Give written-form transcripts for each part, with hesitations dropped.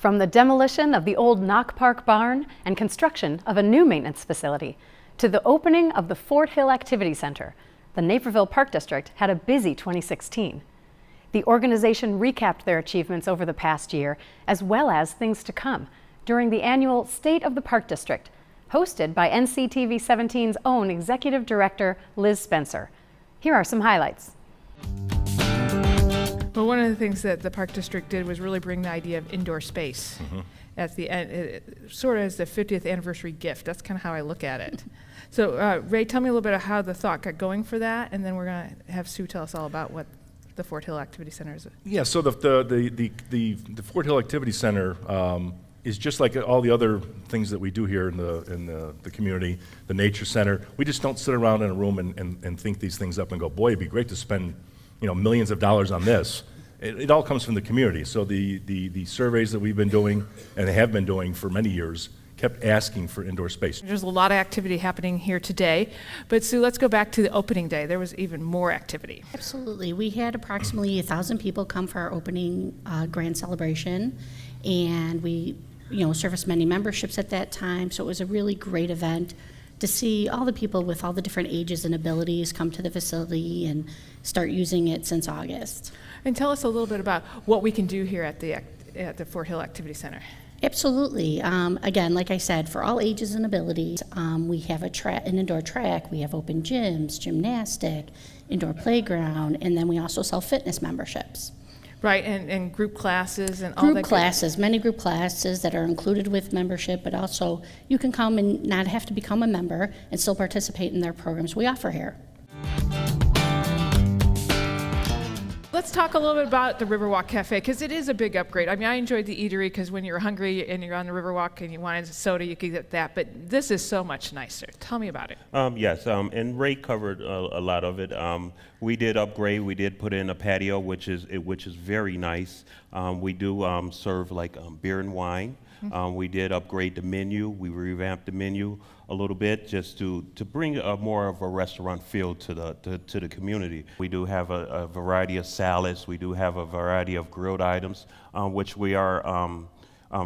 From the demolition of the old Knoch Park barn and construction of a new maintenance facility to the opening of the Fort Hill Activity Center, the Naperville Park District had a busy 2016. The organization recapped their achievements over the past year, as well as things to come, during the annual State of the Park District, hosted by NCTV 17's own Executive Director, Liz Spencer. Here are some highlights. Well, one of the things that the Park District did was really bring the idea of indoor space at the end, sort of as the 50th anniversary gift. That's kind of how I look at it. So, Ray, tell me a little bit of how the thought got going for that, and then we're going to have Sue tell us all about what the Fort Hill Activity Center is. Yeah, so the Fort Hill Activity Center is just like all the other things that we do here in the community, the Nature Center. We just don't sit around in a room and think these things up and go, boy, it'd be great to spend millions of dollars on this. It all comes from the community. So the surveys that we've been doing and have been doing for many years kept asking for indoor space. There's a lot of activity happening here today, but Sue, let's go back to the opening day. There was even more activity. Absolutely. We had approximately 1,000 people come for our opening grand celebration, and we serviced many memberships at that time, so it was a really great event to see all the people with all the different ages and abilities come to the facility and start using it since August. And tell us a little bit about what we can do here at the Fort Hill Activity Center. Absolutely. Again, like I said, for all ages and abilities, we have an indoor track, we have open gyms, gymnastic, indoor playground, and then we also sell fitness memberships. Right, and group classes and all that. Group classes, many group classes that are included with membership, but also you can come and not have to become a member and still participate in their programs we offer here. Let's talk a little bit about the Riverwalk Cafe, because it is a big upgrade. I mean, I enjoyed the eatery because when you're hungry and you're on the Riverwalk and you wanted a soda, you could get that. But this is so much nicer. Tell me about it. Yes, and Ray covered a lot of it. We did upgrade. We did put in a patio, which is very nice. We do serve like beer and wine. We did upgrade the menu. We revamped the menu a little bit just to bring more of a restaurant feel to the community. We do have a variety of salads. We do have a variety of grilled items, which we are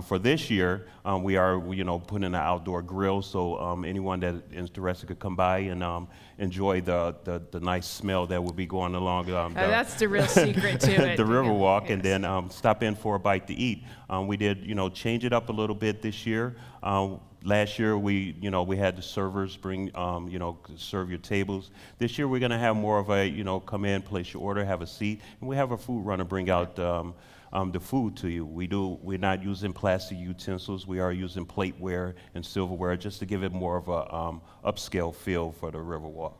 for this year. We are putting an outdoor grill, so anyone that is interested could come by and enjoy the nice smell that will be going along. That's the real secret to it. The Riverwalk, yes. And then stop in for a bite to eat. We did change it up a little bit this year. Last year we had the servers bring serve your tables. This year we're going to have more of a come in, place your order, have a seat, and we have a food runner bring out the food to you. We're not using plastic utensils. We are using plateware and silverware just to give it more of a upscale feel for the Riverwalk.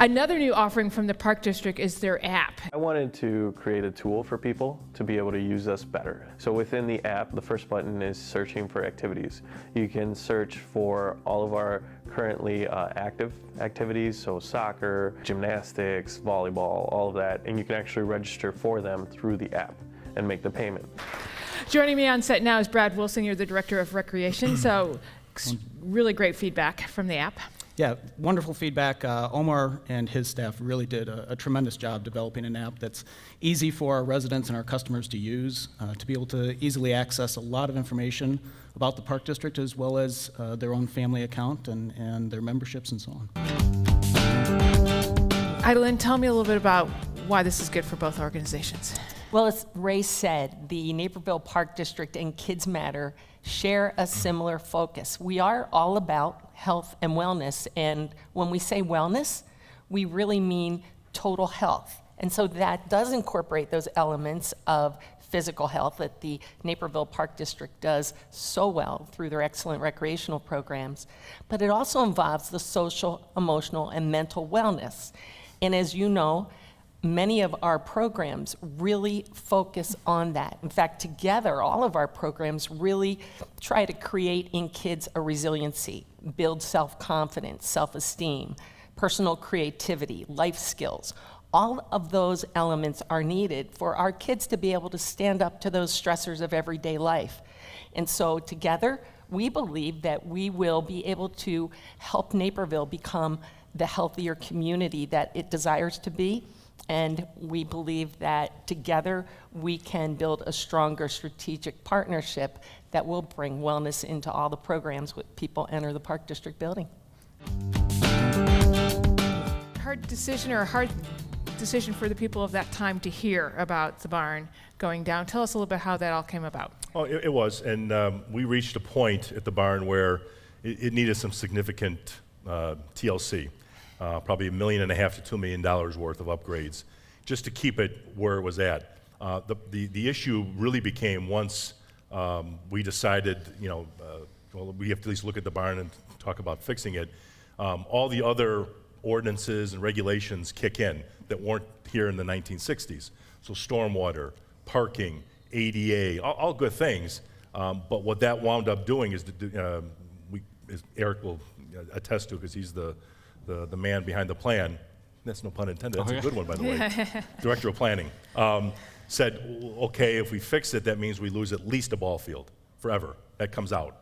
Another new offering from the Park District is their app. I wanted to create a tool for people to be able to use us better. So within the app, the first button is searching for activities. You can search for all of our currently active activities, so soccer, gymnastics, volleyball, all of that, and you can actually register for them through the app and make the payment. Joining me on set now is Brad Wilson. You're the Director of Recreation, so really great feedback from the app. Yeah, wonderful feedback. Omar and his staff really did a tremendous job developing an app that's easy for our residents and our customers to use, to be able to easily access a lot of information about the Park District as well as their own family account and their memberships and so on. Idalyn, tell me a little bit about why this is good for both organizations. Well, as Ray said, the Naperville Park District and Kids Matter share a similar focus. We are all about health and wellness, and when we say wellness, we really mean total health. And so that does incorporate those elements of physical health that the Naperville Park District does so well through their excellent recreational programs, but it also involves the social, emotional, and mental wellness. And as you know, many of our programs really focus on that. In fact, together, all of our programs really try to create in kids a resiliency, build self-confidence, self-esteem, personal creativity, life skills. All of those elements are needed for our kids to be able to stand up to those stressors of everyday life. And so together, we believe that we will be able to help Naperville become the healthier community that it desires to be, And we believe that together we can build a stronger strategic partnership that will bring wellness into all the programs when people enter the Park District building. Hard decision or a hard decision for the people of that time to hear about the barn going down. Tell us a little bit how that all came about. Oh, it was, and we reached a point at the barn where it needed some significant TLC, probably $1.5 million to $2 million worth of upgrades, just to keep it where it was at. The issue really became once we decided, well, we have to at least look at the barn and talk about fixing it. All the other ordinances and regulations kick in that weren't here in the 1960s. So stormwater, parking, ADA, all good things. But what that wound up doing is, as Eric will attest to, because he's the man behind the plan. That's no pun intended. That's a good one, by the way. Director of Planning said, okay, if we fix it, that means we lose at least a ball field forever. That comes out.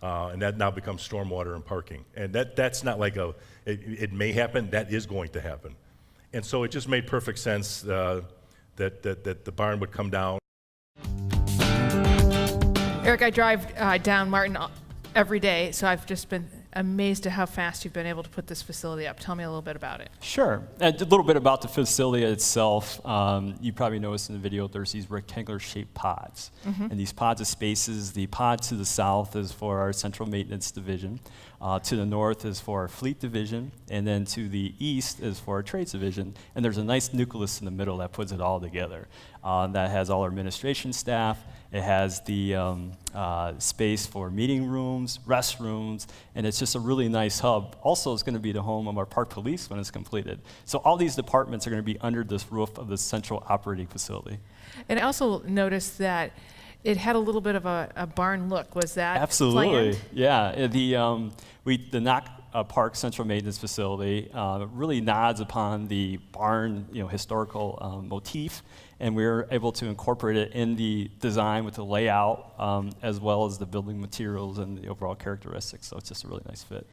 And that now becomes stormwater and parking. And that's not like it may happen, that is going to happen. And so it just made perfect sense that the barn would come down. Eric, I drive down Martin every day, so I've just been amazed at how fast you've been able to put this facility up. Tell me a little bit about it. Sure. A little bit about the facility itself. You probably noticed in the video there's these rectangular-shaped pods. And these pods of spaces, the pod to the south is for our central maintenance division. To the north is for our fleet division. And then to the east is for our trades division. And there's a nice nucleus in the middle that puts it all together. That has all our administration staff. It has the space for meeting rooms, restrooms, and it's just a really nice hub. Also, it's going to be the home of our park police when it's completed. So all these departments are going to be under this roof of the central operating facility. And I also noticed that it had a little bit of a barn look. Was that Absolutely, planned? yeah. The Knoch Park Central Maintenance Facility really nods upon the barn, historical motif, and we were able to incorporate it in the design with the layout, as well as the building materials and the overall characteristics. So it's just a really nice fit.